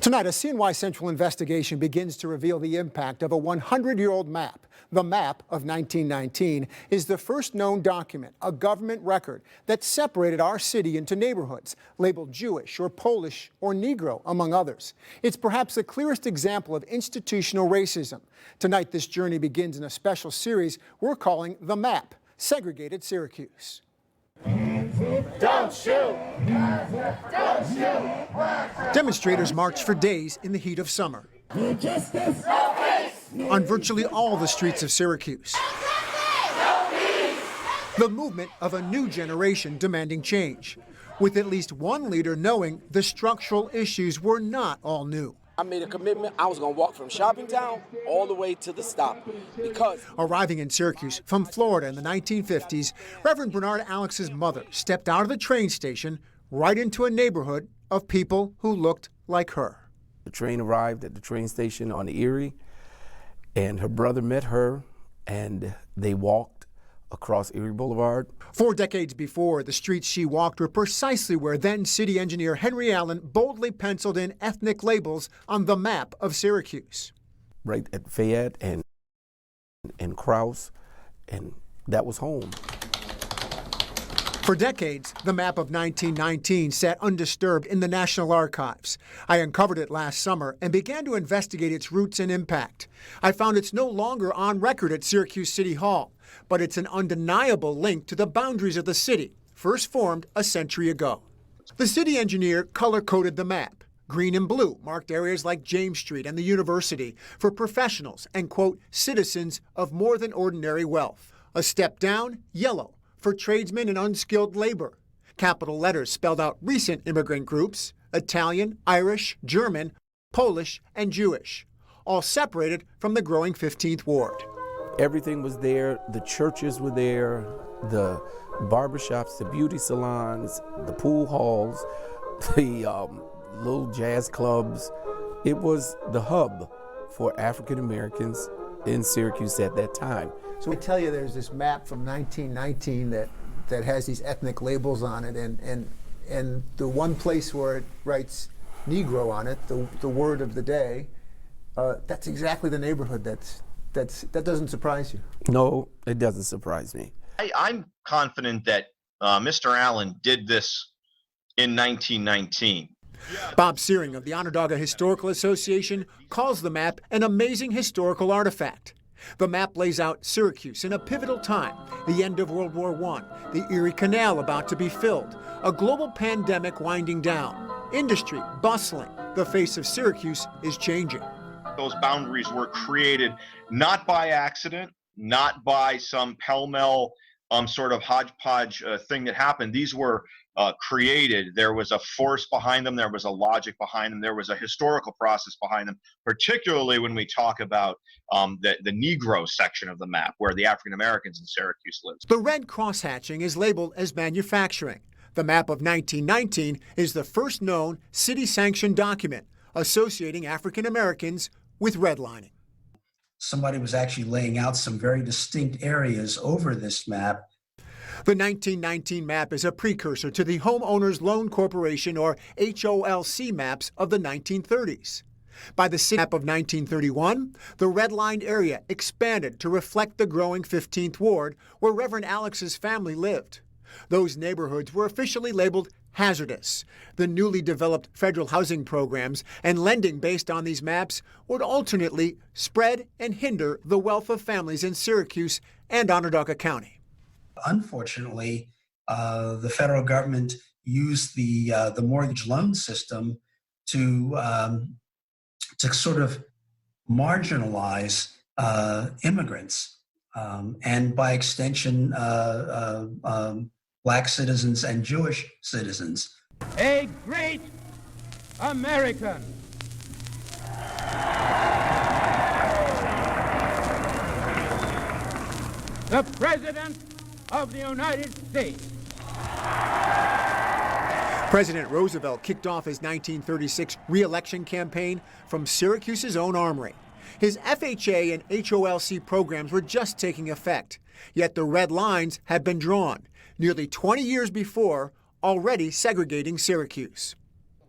Tonight, a CNY Central investigation begins to reveal the impact of a 100-year-old map. The map of 1919 is the first known document, a government record, that separated our city into neighborhoods, labeled Jewish or Polish or Negro, among others. It's perhaps the clearest example of institutional racism. Tonight, this journey begins in a special series we're calling The Map, Segregated Syracuse. Don't shoot! Don't shoot! Demonstrators marched for days in the heat of summer. Justice! No peace! On virtually all the streets of Syracuse. No peace! The movement of a new generation demanding change, with at least one leader knowing the structural issues were not all new. I made a commitment. I was going to walk from Shoppingtown all the way to the stop because... Arriving in Syracuse from Florida in the 1950s, Reverend Bernard Alex's mother stepped out of the train station right into a neighborhood of people who looked like her. The train arrived at the train station on the Erie, and her brother met her, and they walked across Erie Boulevard. 4 decades before, the streets she walked were precisely where then city engineer Henry Allen boldly penciled in ethnic labels on the map of Syracuse. Right at Fayette and Krause, and that was home. For decades, the map of 1919 sat undisturbed in the National Archives. I uncovered it last summer and began to investigate its roots and impact. I found it's no longer on record at Syracuse City Hall, but it's an undeniable link to the boundaries of the city, first formed a century ago. The city engineer color-coded the map. Green and blue marked areas like James Street and the University for professionals and, quote, citizens of more than ordinary wealth. A step down, yellow, for tradesmen and unskilled labor. Capital letters spelled out recent immigrant groups, Italian, Irish, German, Polish, and Jewish, all separated from the growing 15th Ward. Everything was there. The churches were there, the barbershops, the beauty salons, the pool halls, the little jazz clubs. It was the hub for African Americans in Syracuse at that time. So I tell you, there's this map from 1919 that has these ethnic labels on it, and the one place where it writes Negro on it, the word of the day, that's exactly the neighborhood that doesn't surprise you. No, it doesn't surprise me. I'm confident that Mr. Allen did this in 1919. Bob Searing of the Onondaga Historical Association calls the map an amazing historical artifact. The map lays out Syracuse in a pivotal time, the end of World War I, the Erie Canal about to be filled, a global pandemic winding down, industry bustling. The face of Syracuse is changing. Those boundaries were created not by accident, not by some pell-mell sort of hodgepodge thing that happened. These were created. There was a force behind them. There was a logic behind them. There was a historical process behind them, particularly when we talk about the Negro section of the map, where the African Americans in Syracuse lived. The red crosshatching is labeled as manufacturing. The map of 1919 is the first known city-sanctioned document associating African Americans with redlining. Somebody was actually laying out some very distinct areas over this map. The 1919 map is a precursor to the Homeowners Loan Corporation, or HOLC, maps of the 1930s. By the city map of 1931, the redlined area expanded to reflect the growing 15th Ward, where Reverend Alex's family lived. Those neighborhoods were officially labeled hazardous. The newly developed federal housing programs and lending based on these maps would alternately spread and hinder the wealth of families in Syracuse and Onondaga County. Unfortunately, the federal government used the mortgage loan system to sort of marginalize immigrants and, by extension, Black citizens and Jewish citizens. A great American. The President of the United States. President Roosevelt kicked off his 1936 re-election campaign from Syracuse's own armory. His FHA and HOLC programs were just taking effect, yet the red lines had been drawn, nearly 20 years before, already segregating Syracuse.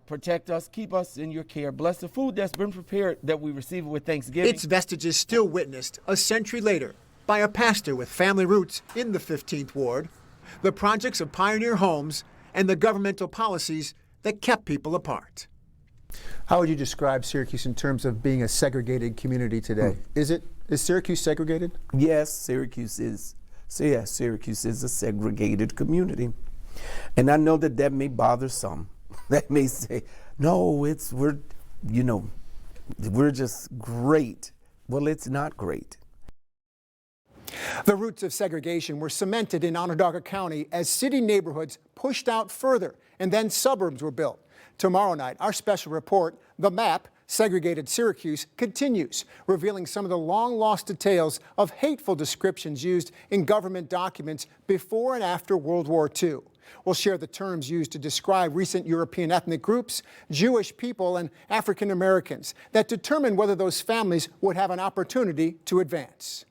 protect us, keep us in your care. Bless the food that's been prepared that we receive it with thanksgiving. Its vestiges still witnessed a century later by a pastor with family roots in the 15th Ward, the projects of pioneer homes, and the governmental policies that kept people apart. How would you describe Syracuse in terms of being a segregated community today? Is Syracuse segregated? Yes, Syracuse is. So yes, Syracuse is a segregated community. And I know that may bother some. That may say, no, we're just great. Well, it's not great. The roots of segregation were cemented in Onondaga County as city neighborhoods pushed out further and then suburbs were built. Tomorrow night, our special report, The Map, Segregated Syracuse, continues, revealing some of the long-lost details of hateful descriptions used in government documents before and after World War II. We'll share the terms used to describe recent European ethnic groups, Jewish people, and African Americans that determine whether those families would have an opportunity to advance.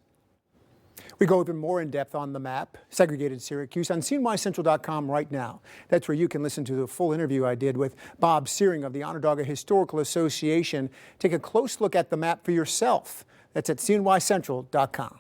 We go even more in depth on The Map, Segregated Syracuse, on CNYCentral.com right now. That's where you can listen to the full interview I did with Bob Searing of the Onondaga Historical Association. Take a close look at The Map for yourself. That's at CNYCentral.com.